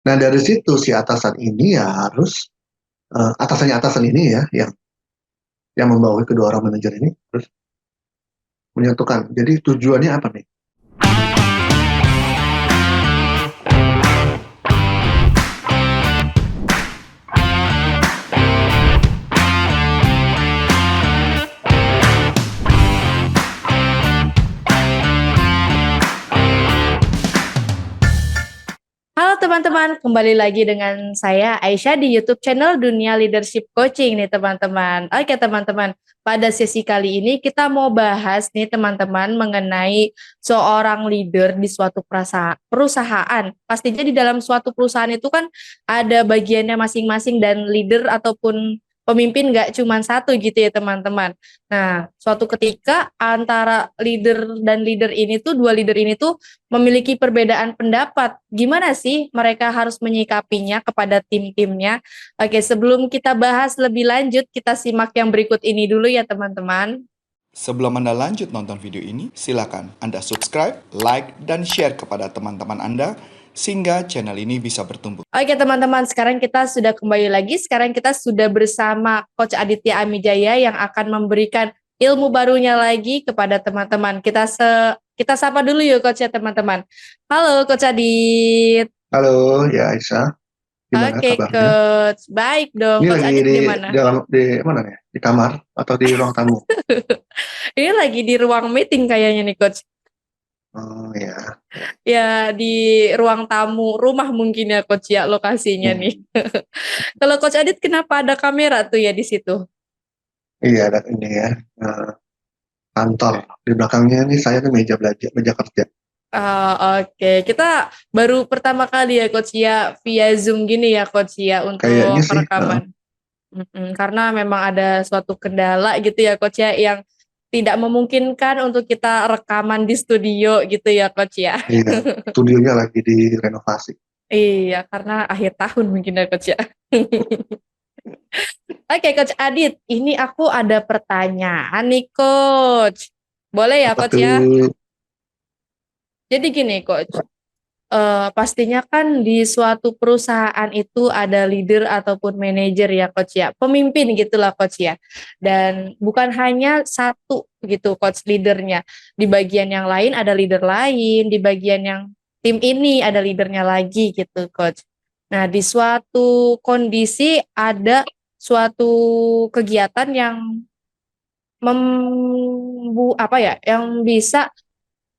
Nah dari situ si atasan ini ya harus atasan ini ya yang membawahi kedua orang manajer ini harus menyatukan. Jadi tujuannya apa nih? Halo teman-teman, kembali lagi dengan saya Aisyah di YouTube channel Dunia Leadership Coaching nih teman-teman. Oke teman-teman, pada sesi kali ini kita mau bahas nih teman-teman mengenai seorang leader di suatu perusahaan. Pastinya di dalam suatu perusahaan itu kan ada bagiannya masing-masing dan leader ataupun pemimpin nggak cuma satu gitu ya teman-teman. Nah, suatu ketika antara leader dan leader ini tuh, dua leader ini tuh memiliki perbedaan pendapat. Gimana sih mereka harus menyikapinya kepada tim-timnya? Oke, sebelum kita bahas lebih lanjut, kita simak yang berikut ini dulu ya teman-teman. Sebelum Anda lanjut nonton video ini, silakan Anda subscribe, like, dan share kepada teman-teman Anda sehingga channel ini bisa bertumbuh. Oke teman-teman, sekarang kita sudah kembali lagi. Sekarang kita sudah bersama Coach Aditya Amijaya yang akan memberikan ilmu barunya lagi kepada teman-teman. Kita sapa dulu yuk Coach ya teman-teman. Halo Coach Adit. Halo ya Aisyah, gimana Oke kabarnya? Coach, baik dong. Ini Coach lagi Adit di gimana? dalam di mana ya? Di kamar atau di ruang tamu? Ini lagi di ruang meeting kayaknya nih Coach. Oh ya, Ya di ruang tamu rumah mungkin ya Coach ya lokasinya hmm. nih. Kalau Coach Adit kenapa ada kamera tuh ya di situ? Iya ada ini ya kantor di belakangnya ini saya tuh meja belajar, meja kerja. Oke. Kita baru pertama kali ya Coach ya via Zoom gini ya Coach ya Kayaknya untuk sih, rekaman. Karena memang ada suatu kendala gitu ya Coach ya yang tidak memungkinkan untuk kita rekaman di studio gitu ya Coach ya. iya, studionya lagi direnovasi. Iya, karena akhir tahun mungkin ya Coach ya. Oke Coach Adit, ini aku ada pertanyaan nih Coach. Boleh ya Apa Coach ya? tuh? Jadi gini Coach, pastinya kan di suatu perusahaan itu ada leader ataupun manajer ya Coach ya, pemimpin gitulah Coach ya. Dan bukan hanya satu gitu Coach leadernya. Di bagian yang lain ada leader lain, di bagian yang tim ini ada leadernya lagi gitu Coach. Nah, di suatu kondisi ada suatu kegiatan yang apa ya, yang bisa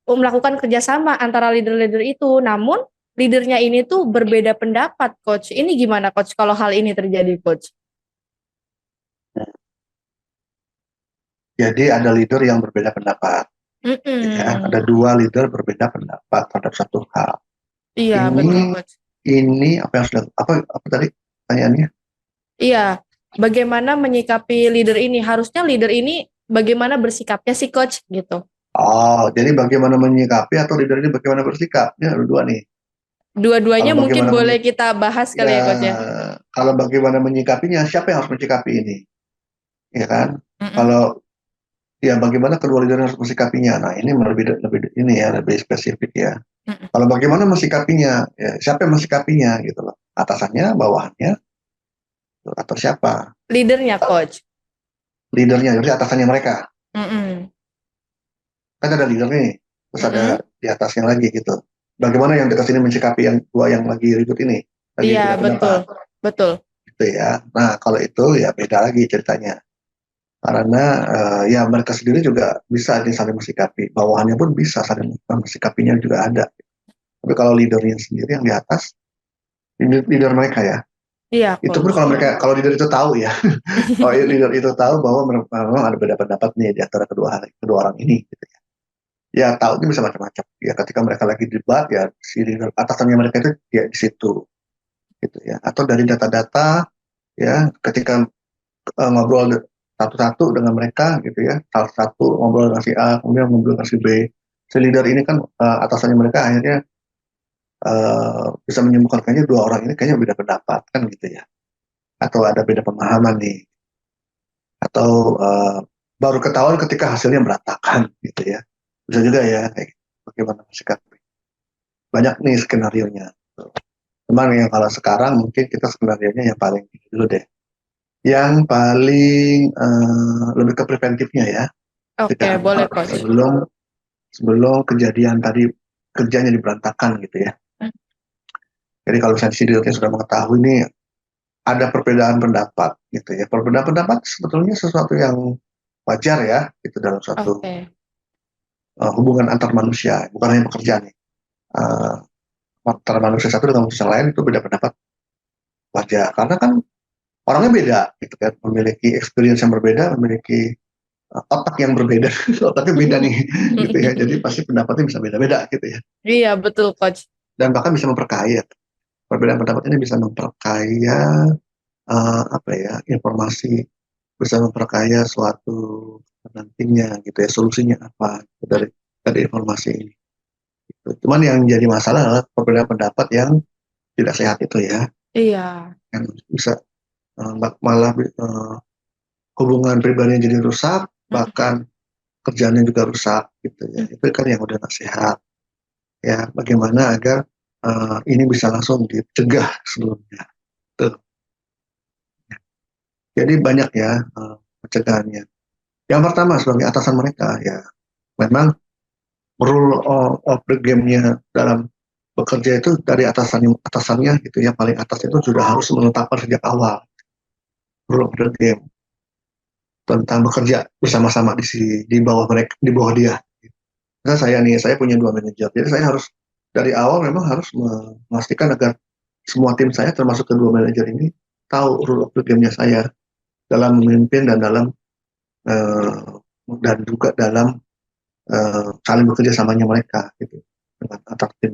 melakukan kerjasama antara leader-leader itu. Namun leadernya ini tuh berbeda pendapat, Coach. Ini gimana, Coach? Kalau hal ini terjadi, Coach? Jadi ada leader yang berbeda pendapat, ya. Mm-mm. Ada dua leader berbeda pendapat terhadap satu hal. Iya, betul, Ini Coach. ini apa yang sudah apa tadi pertanyaannya? Iya, bagaimana menyikapi leader ini? Harusnya leader ini bagaimana bersikapnya sih, Coach? Gitu. Oh, jadi bagaimana menyikapi atau leader ini bagaimana bersikap? Ini ada dua nih. Dua-duanya Kalau mungkin bagaimana boleh kita bahas kali ya ya, Coach ya. kalau bagaimana menyikapinya, siapa yang harus menyikapi ini? Ya kan? Mm-mm. Kalau ya bagaimana kedua leader harus menyikapinya. Nah, ini lebih ini ya lebih spesifik ya. Mm-mm. Kalau bagaimana mensikapinya, ya, siapa yang mensikapinya gitu loh. Atasannya, bawahannya, atau siapa? Leadernya, Coach. Leadernya, jadi atasannya mereka. Mm-mm. Kan ada leader nih, terus ada Mm-mm. di atasnya lagi gitu. Bagaimana yang dekat sini mensikapi yang dua yang lagi ribut ini, lagi Iya, beda betul. pendapat, Betul. gitu ya. Nah, kalau itu ya beda lagi ceritanya. Karena ya mereka sendiri juga bisa nih saling mensikapi, bawahannya pun bisa saling mensikapinya juga ada. Tapi kalau leadernya sendiri yang di atas, leader mereka ya, Iya, itu pun Coach. kalau leader itu tahu ya, kalau leader itu tahu bahwa memang ada beda pendapat nih di antara kedua orang ini. Gitu. Ya tahu itu bisa macam-macam. Ya ketika mereka lagi debat ya si leader atasannya mereka itu ya di situ, gitu ya. Atau dari data-data ya ketika ngobrol satu-satu dengan mereka gitu ya, salah satu ngobrol dengan si A, kemudian ngobrol dengan si B. Si leader ini kan atasannya mereka akhirnya bisa menyimpulkan kayaknya dua orang ini kayaknya beda pendapat kan gitu ya, atau ada beda pemahaman nih, atau baru ketahuan ketika hasilnya berantakan gitu ya, bisa juga ya kayak gitu. Bagaimana sikap banyak nih skenario nya. Cuman yang kalau sekarang mungkin kita sebenarnya yang paling dulu deh. Yang paling lebih ke preventifnya ya. Oke, Ketika boleh coach. sebelum kejadian tadi kerjanya diberantakan gitu ya. Hmm. Jadi kalau misalnya si direkturnya sudah mengetahui ini ada perbedaan pendapat gitu ya. Perbedaan pendapat sebetulnya sesuatu yang wajar ya, itu dalam suatu Oke. hubungan antar manusia, bukan hanya pekerjaan nih. Uh, Antara manusia satu dengan manusia lain itu beda pendapat wajar, karena kan orangnya beda gitu kan, memiliki experience yang berbeda, memiliki otak yang berbeda, otaknya beda nih gitu ya. Jadi pasti pendapatnya bisa beda-beda gitu ya. Iya, betul coach. Dan bahkan bisa memperkaya. Perbedaan pendapat ini bisa memperkaya apa ya, informasi, bisa memperkaya suatu nantinya gitu ya, solusinya apa gitu, dari informasi ini. Gitu. Cuman yang jadi masalah adalah perbedaan pendapat yang tidak sehat itu ya, Iya. yang bisa malah hubungan pribadinya jadi rusak, bahkan kerjaannya juga rusak gitu ya. Itu kan yang udah nggak sehat. Ya, bagaimana agar ini bisa langsung dicegah sebelumnya. Tuh. Jadi banyak ya pencegahannya. Yang pertama sebagai atasan mereka ya, memang rule of the game-nya dalam bekerja itu dari atasannya gitu ya, paling atas itu sudah harus menetapkan sejak awal rule of the game tentang bekerja bersama-sama di bawah mereka, di bawah dia. Nah, saya punya 2 manajer, jadi saya harus dari awal memang harus memastikan agar semua tim saya termasuk kedua manajer ini tahu rule of the game-nya saya dalam memimpin dan juga dalam saling bekerja samanya mereka gitu dengan antar tim.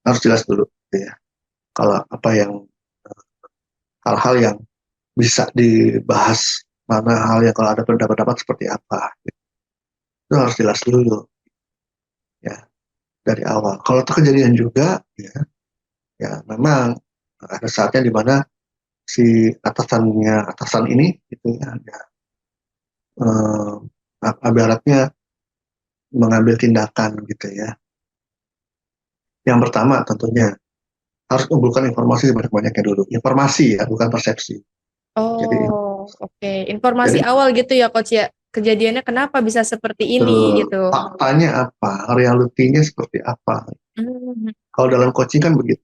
Harus jelas dulu gitu ya. Kalau apa yang hal-hal yang bisa dibahas, mana hal yang kalau ada pendapat-pendapat seperti apa gitu. Itu harus jelas dulu ya dari awal. Kalau itu kejadian juga ya memang ada saatnya di mana si atasan ini gitu ya, ibaratnya mengambil tindakan gitu ya. Yang pertama tentunya harus kumpulkan informasi sebanyak-banyaknya dulu. Informasi ya, bukan persepsi. Jadi Oh, oke. Informasi awal gitu ya coach ya. Kejadiannya kenapa bisa seperti ini gitu. faktanya apa, realitinya seperti apa. Hmm. Kalau dalam coaching kan begitu.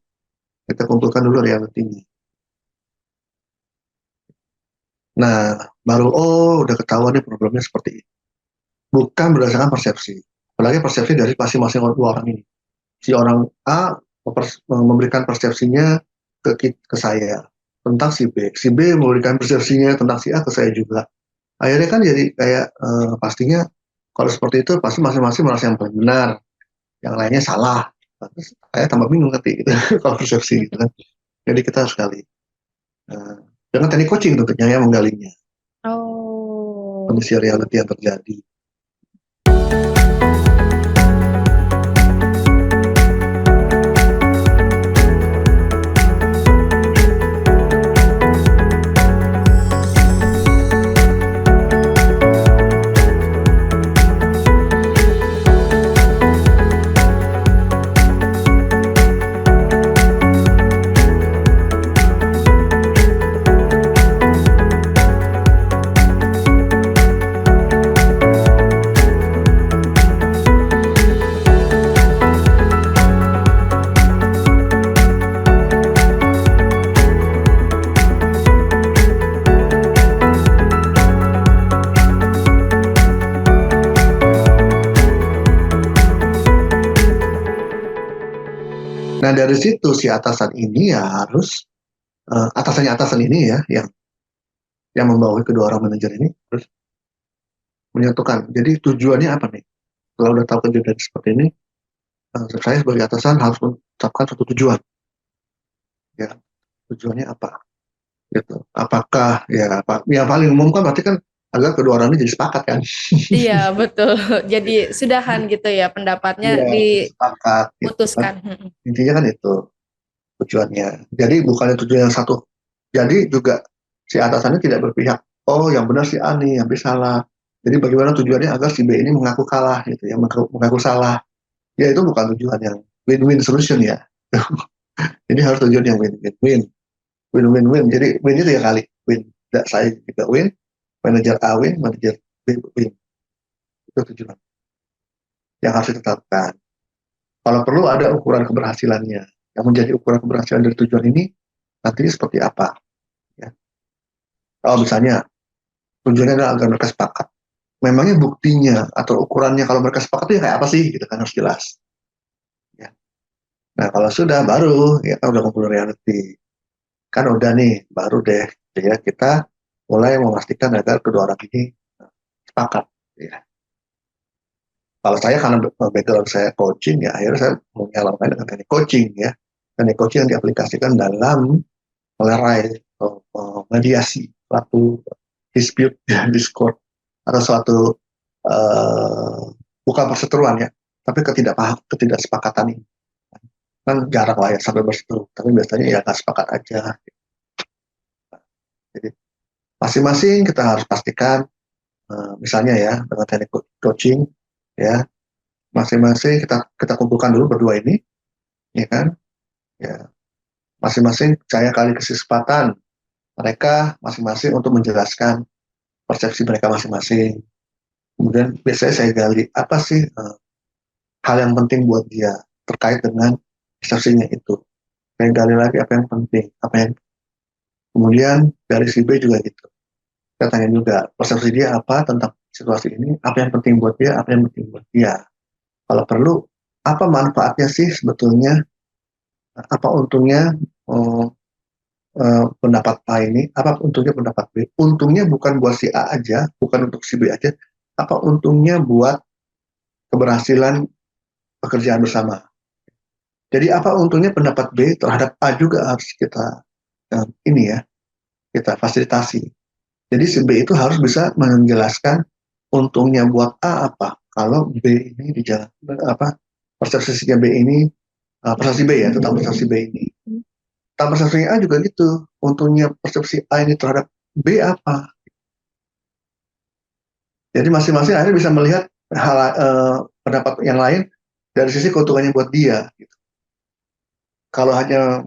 Kita kumpulkan dulu realitinya. Nah, baru udah ketahuan nih problemnya seperti ini. Bukan berdasarkan persepsi. Apalagi persepsi dari masing-masing dua orang ini. Si orang A memberikan persepsinya ke saya tentang si B. Si B memberikan persepsinya tentang si A ke saya juga. Akhirnya kan jadi kayak pastinya kalau seperti itu pasti masing-masing merasa yang paling benar, yang lainnya salah. Terus saya tambah bingung nanti gitu, kalau persepsi gitu kan. Jadi kita harus sekali dengan teknik coaching tentunya yang menggalinya Oh. kondisi reality yang terjadi. Nah dari situ si atasan ini ya harus atasan ini ya yang membawahi kedua orang manajer ini harus menyatukan. Jadi tujuannya apa nih? Kalau udah tahu kejadian seperti ini, saya sebagai atasan harus menetapkan satu tujuan. Ya, tujuannya apa? Gitu. Apakah ya yang paling umum kan berarti kan agar kedua orang ini jadi sepakat kan? Iya betul. Jadi sudahan gitu ya pendapatnya Sepakat. diputuskan. Gitu. Intinya kan itu tujuannya. Jadi bukannya tujuan yang satu. Jadi juga si atasannya tidak berpihak. Oh yang benar si A nih, yang B salah. Jadi bagaimana tujuannya agar si B ini mengaku kalah gitu ya, mengaku salah. Ya itu bukan tujuan yang win-win solution ya. Ini harus tujuan yang win-win-win. Win-win-win. Jadi win itu 3 kali. Win. Tidak, saya juga win, manajer A win, manajer B win. Itu tujuan yang harus ditetapkan. Kalau perlu ada ukuran keberhasilannya. Yang menjadi ukuran keberhasilan dari tujuan ini nanti seperti apa. Ya. Kalau misalnya tujuannya adalah agar mereka sepakat. Memangnya buktinya atau ukurannya kalau mereka sepakat itu kayak apa sih? Gitu kan harus jelas. Ya. Nah kalau sudah baru ya kan udah kumpul reality. Kan udah nih baru deh ya kita mulai memastikan agar kedua orang ini sepakat. Ya. Kalau saya karena background saya coaching ya akhirnya saya menyalurkan dengan teknik coaching ya. Teknik coaching yang diaplikasikan dalam melerai mediasi suatu dispute ya, discord atau suatu bukan perseteruan ya, tapi ketidaksepakatan ini kan jarang lah ya sampai berseteru, tapi biasanya ya nggak sepakat aja. Jadi masing-masing kita harus pastikan, misalnya ya dengan teknik coaching ya, masing-masing kita kumpulkan dulu berdua ini, ya kan, ya masing-masing saya kali kesempatan mereka masing-masing untuk menjelaskan persepsi mereka masing-masing. Kemudian biasanya saya gali apa sih hal yang penting buat dia terkait dengan persepsinya itu. Saya gali lagi apa yang penting, apa yang kemudian dari si B juga gitu. Saya tanya juga persepsi dia apa tentang situasi ini, apa yang penting buat dia, apa yang penting buat dia. Kalau perlu, apa manfaatnya sih sebetulnya, apa untungnya pendapat A ini, apa untungnya pendapat B. Untungnya bukan buat si A aja, bukan untuk si B aja, apa untungnya buat keberhasilan pekerjaan bersama. Jadi apa untungnya pendapat B terhadap A juga harus kita ini ya, kita fasilitasi. Jadi si B itu harus bisa menjelaskan untungnya buat A apa kalau B ini di jalan apa persepsinya B ini persepsi B ya tentang persepsi B ini. Tentang persepsi A juga gitu. Untungnya persepsi A ini terhadap B apa. Jadi masing-masing akhirnya bisa melihat hal pendapat yang lain dari sisi keuntungannya buat dia. Gitu. Kalau hanya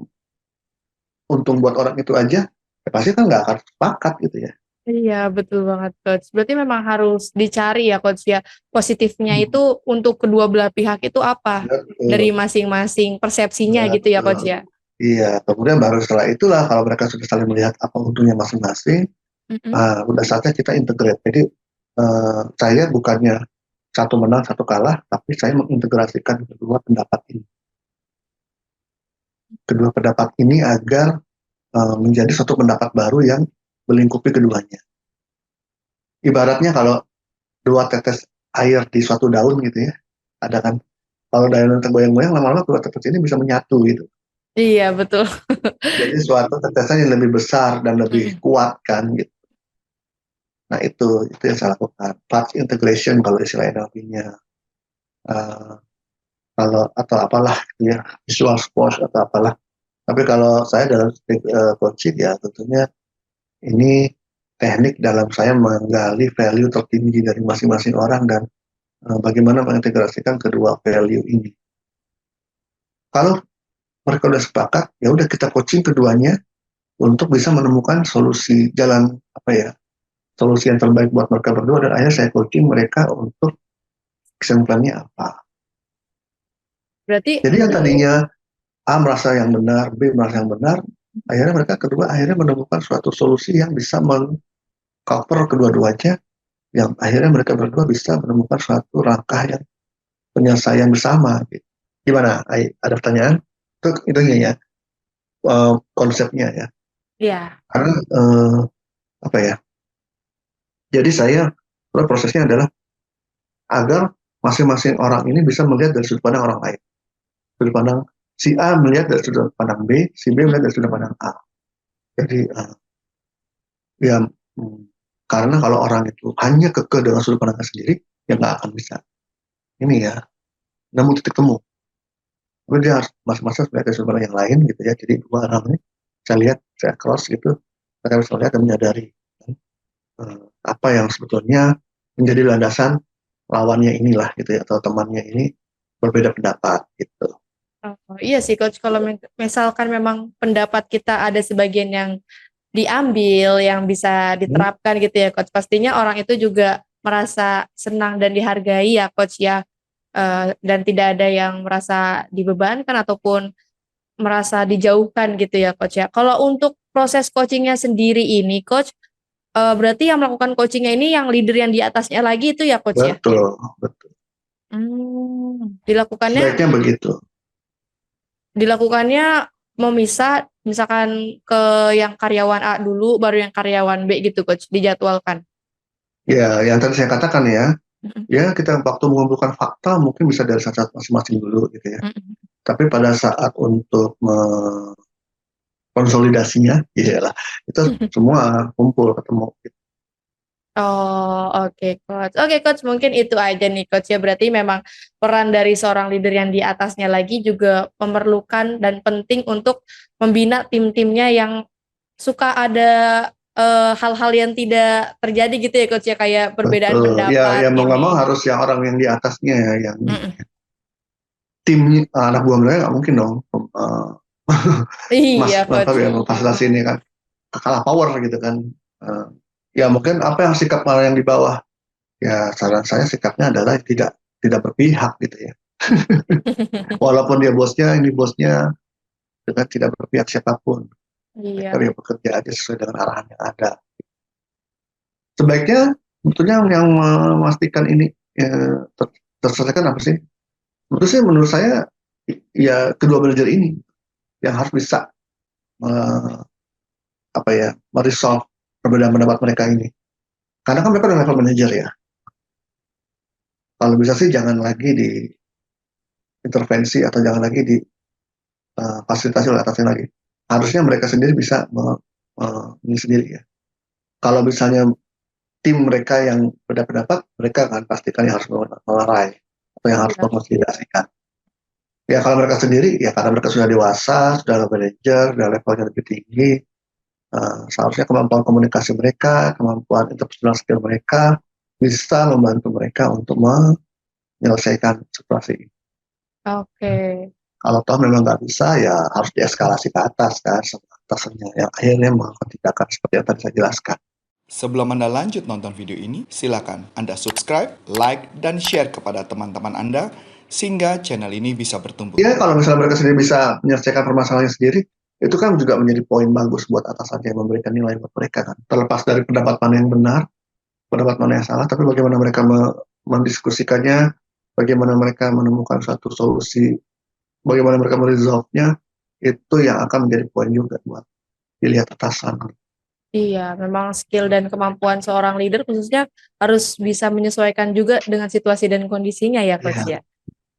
untung buat orang itu aja, ya pasti kan nggak akan sepakat gitu ya. Iya, betul banget, Coach. Berarti memang harus dicari ya, Coach ya. Positifnya itu untuk kedua belah pihak itu apa? Dari Betul. masing-masing persepsinya Ya, gitu ya, betul. Coach ya. Iya, kemudian baru setelah itulah kalau mereka sudah saling melihat apa untungnya masing-masing, Mm-mm. udah saatnya kita integrate. Jadi saya bukannya satu menang satu kalah, tapi saya mengintegrasikan kedua pendapat ini agar menjadi satu pendapat baru yang melingkupi keduanya. Ibaratnya kalau dua tetes air di suatu daun gitu ya, ada kan kalau daun tergoyang-goyang lama-lama dua tetes ini bisa menyatu gitu. Iya, betul. Jadi suatu tetesan yang lebih besar dan lebih Mm-mm. kuat kan gitu. Nah itu yang saya lakukan. Parts integration kalau istilah NLP-nya. Uh, kalau atau apalah gitu ya, visual sports atau apalah. Tapi kalau saya dalam coaching ya tentunya ini teknik dalam saya menggali value tertinggi dari masing-masing orang dan bagaimana mengintegrasikan kedua value ini. Kalau mereka sudah sepakat, ya udah kita coaching keduanya untuk bisa menemukan solusi jalan apa ya, solusi yang terbaik buat mereka berdua dan akhirnya saya coaching mereka untuk kesimpulannya apa. Berarti Jadi yang tadinya A merasa yang benar, B merasa yang benar, akhirnya mereka kedua akhirnya menemukan suatu solusi yang bisa mengcover kedua-duanya, yang akhirnya mereka berdua bisa menemukan suatu langkah yang penyelesaian bersama. Gitu. Gimana? Ada pertanyaan? Itu ya, konsepnya ya. ya. Karena apa ya? Jadi saya prosesnya adalah agar masing-masing orang ini bisa melihat dari sudut pandang orang lain. Sudut pandang si A melihat dari sudut pandang B, si B melihat dari sudut pandang A. Jadi ya karena kalau orang itu hanya kekeh dengan sudut pandangnya sendiri, ya nggak akan bisa. Ini ya, nemu titik temu. Tapi dia harus masing-masing melihat dari sudut pandang yang lain gitu ya. Jadi dua orang ini saya lihat, saya cross gitu, mereka bisa melihat dan menyadari apa yang sebetulnya menjadi landasan lawannya inilah gitu ya, atau temannya ini berbeda pendapat gitu. Oh, iya sih coach, kalau misalkan memang pendapat kita ada sebagian yang diambil, yang bisa Hmm, diterapkan gitu ya coach, pastinya orang itu juga merasa senang dan dihargai ya coach ya, dan tidak ada yang merasa dibebankan ataupun merasa dijauhkan gitu ya coach ya. Kalau untuk proses coachingnya sendiri ini coach, berarti yang melakukan coachingnya ini yang leader yang di atasnya lagi itu ya coach ya? betul, betul. Dilakukannya Sebaiknya begitu. dilakukannya memisah misalkan ke yang karyawan A dulu baru yang karyawan B gitu coach, dijadwalkan? Ya, yang tadi saya katakan ya, Mhm, ya kita waktu mengumpulkan fakta mungkin bisa dari saat masing-masing dulu gitu ya. mhm. Tapi pada saat untuk konsolidasinya, ya lah, itu semua kumpul ketemu. Oh, oke coach. Oke coach, mungkin itu aja nih coach ya. Berarti memang peran dari seorang leader yang di atasnya lagi juga memerlukan dan penting untuk membina tim-timnya yang suka ada hal-hal yang tidak terjadi gitu ya coach ya, kayak perbedaan Betul. Ya, pendapat ya mau nggak mau ini. harus yang orang yang di atasnya ya, yang Mm-mm. tim anak buah mereka nggak mungkin dong, Iya mas apa coach. ya fasilitasi ini kan kalah power gitu kan. Eh, ya mungkin apa yang sikap malah yang di bawah. Ya saran saya sikapnya adalah tidak berpihak gitu ya. Walaupun dia bosnya, ini bosnya dengan tidak berpihak siapapun. Mereka Iya. ya bekerja aja sesuai dengan arahan yang ada. Sebaiknya sebetulnya yang memastikan ini ya, terselesaikan apa sih? Menurut saya ya kedua manajer ini yang harus bisa eh, apa ya meresolve perbedaan pendapat mereka ini. Karena kan mereka udah level manajer ya. Kalau bisa sih jangan lagi diintervensi atau jangan lagi difasilitasi oleh atasnya lagi. Harusnya mereka sendiri bisa ini sendiri ya. Kalau misalnya tim mereka yang beda pendapat, mereka akan pastikan yang harus melerai atau yang harus Iya. mengkonsolidasikan. Ya kalau mereka sendiri, ya karena mereka sudah dewasa, sudah manajer, sudah levelnya lebih tinggi, seharusnya kemampuan komunikasi mereka, kemampuan interpersonal skill mereka bisa membantu mereka untuk menyelesaikan situasi ini. Oke. Kalau toh memang nggak bisa, ya harus dieskalasi ke atas kan, sama atasannya yang akhirnya melakukan tindakan seperti yang tadi saya jelaskan. Sebelum Anda lanjut nonton video ini, silakan Anda subscribe, like, dan share kepada teman-teman Anda sehingga channel ini bisa bertumbuh. Ya kalau misalnya mereka sendiri bisa menyelesaikan permasalahannya sendiri, itu kan juga menjadi poin bagus buat atasannya yang memberikan nilai buat mereka kan. Terlepas dari pendapat mana yang benar, pendapat mana yang salah, tapi bagaimana mereka mendiskusikannya, bagaimana mereka menemukan satu solusi, bagaimana mereka meresolve-nya, itu yang akan menjadi poin juga buat dilihat atasan. Iya, memang skill dan kemampuan seorang leader khususnya harus bisa menyesuaikan juga dengan situasi dan kondisinya ya coach Ya, ya.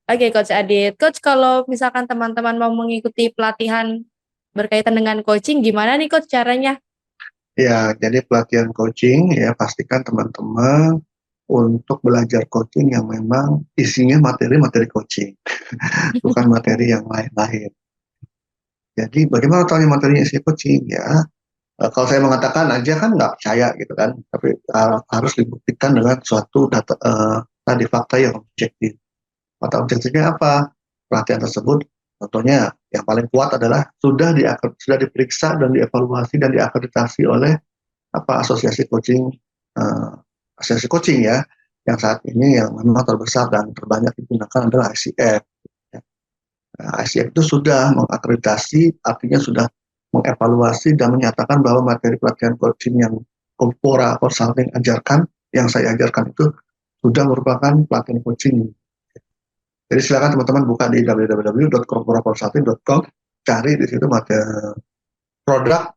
Oke coach Adit, coach kalau misalkan teman-teman mau mengikuti pelatihan berkaitan dengan coaching gimana nih coach caranya? ya, jadi pelatihan coaching ya pastikan teman-teman untuk belajar coaching yang memang isinya materi-materi coaching, bukan materi yang lain-lain. Jadi bagaimana tahunya materinya isi coaching ya? Kalau saya mengatakan aja kan nggak percaya gitu kan, tapi harus dibuktikan dengan suatu data tadi fakta yang objektif. Fakta objektifnya apa? Pelatihan tersebut contohnya yang paling kuat adalah sudah diperiksa dan dievaluasi dan diakreditasi oleh asosiasi coaching eh, asosiasi coaching ya yang saat ini yang memang terbesar dan terbanyak digunakan adalah ICF. ICF itu sudah mengakreditasi, artinya sudah mengevaluasi dan menyatakan bahwa materi pelatihan coaching yang Corpora Consulting ajarkan, yang saya ajarkan itu sudah merupakan pelatihan coaching. Jadi silakan teman-teman buka di www.corporaconsulting.com, cari di situ materi produk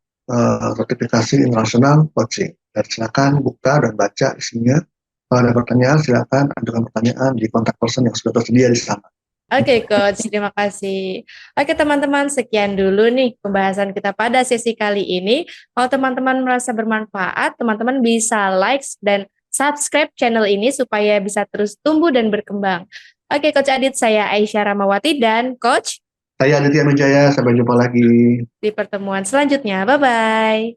sertifikasi internasional coaching. Dan silakan buka dan baca isinya. Kalau ada pertanyaan, silakan ajukan pertanyaan di kontak person yang sudah tersedia di sana. Oke coach, terima kasih. Oke teman-teman, sekian dulu nih pembahasan kita pada sesi kali ini. Kalau teman-teman merasa bermanfaat, teman-teman bisa like dan subscribe channel ini supaya bisa terus tumbuh dan berkembang. Oke Coach Adit, saya Aisyah Ramawati dan Coach Saya Aditya Mijaya, sampai jumpa lagi. di pertemuan selanjutnya. Bye-bye.